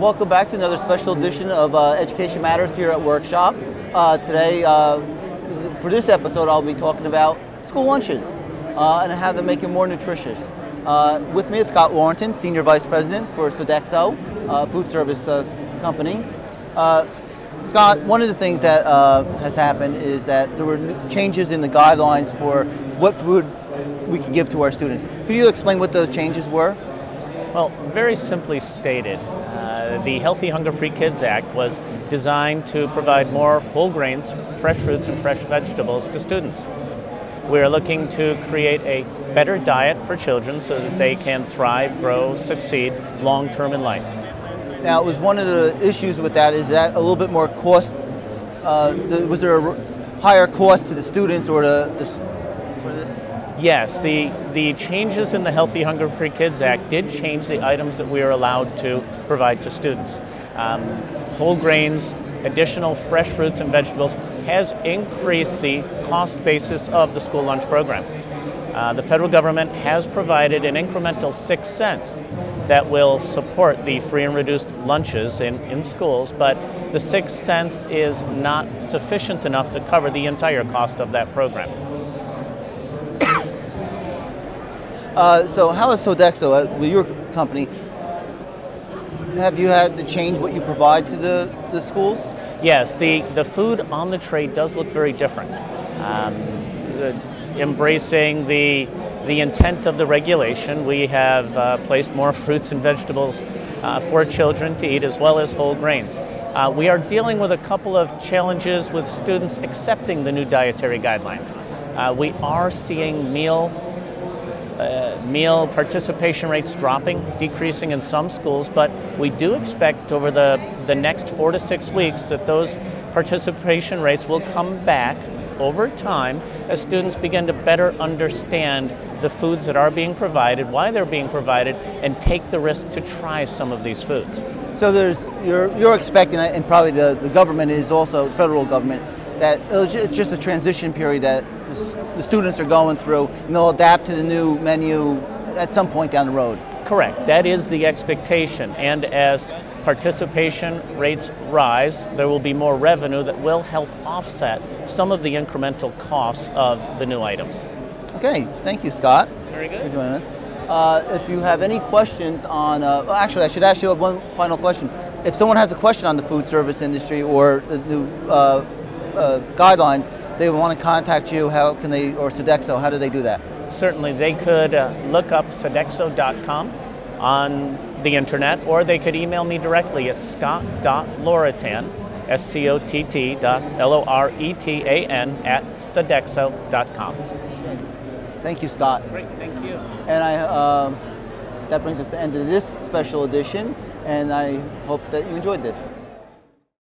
Welcome back to another special edition of Education Matters here at Workshop. Today, for this episode, I'll be talking about school lunches and how to make it more nutritious. With me is Scott Loretan, Senior Vice President for Sodexo, food service company. Scott, one of the things that has happened is that there were changes in the guidelines for what food we can give to our students. Could you explain what those changes were? Well, very simply stated, the Healthy Hunger-Free Kids Act was designed to provide more whole grains, fresh fruits, and fresh vegetables to students. We are looking to create a better diet for children so that they can thrive, grow, succeed long-term in life. Now, it was one of the issues with that is that a little bit more cost, was there a higher cost to the students or for this? Yes, the changes in the Healthy Hunger-Free Kids Act did change the items that we are allowed to provide to students. Whole grains, additional fresh fruits and vegetables has increased the cost basis of the school lunch program. The federal government has provided an incremental 6 cents that will support the free and reduced lunches in schools, but the 6 cents is not sufficient enough to cover the entire cost of that program. So how is Sodexo, with your company, have you had to change what you provide to the schools? Yes, the food on the tray does look very different. Embracing the intent of the regulation, we have placed more fruits and vegetables for children to eat, as well as whole grains. We are dealing with a couple of challenges with students accepting the new dietary guidelines. We are seeing meal participation rates dropping, decreasing in some schools, but we do expect over the next 4 to 6 weeks that those participation rates will come back over time as students begin to better understand the foods that are being provided, why they're being provided, and take the risk to try some of these foods. So you're expecting, and probably the government is also, the federal government, that it's just a transition period that the students are going through, and they'll adapt to the new menu at some point down the road. Correct. That is the expectation. And as participation rates rise, there will be more revenue that will help offset some of the incremental costs of the new items. Okay. Thank you, Scott. Very good. For joining us. If you have any questions on, actually, I should ask you one final question. If someone has a question on the food service industry or the new guidelines, they want to contact you, how can they, or Sodexo, how do they do that? Certainly, they could look up Sodexo.com on the internet, or they could email me directly at scott.loretan, SCOTT.LORETAN @Sodexo.com. Thank you, Scott. Great, thank you. And that brings us to the end of this special edition, and I hope that you enjoyed this.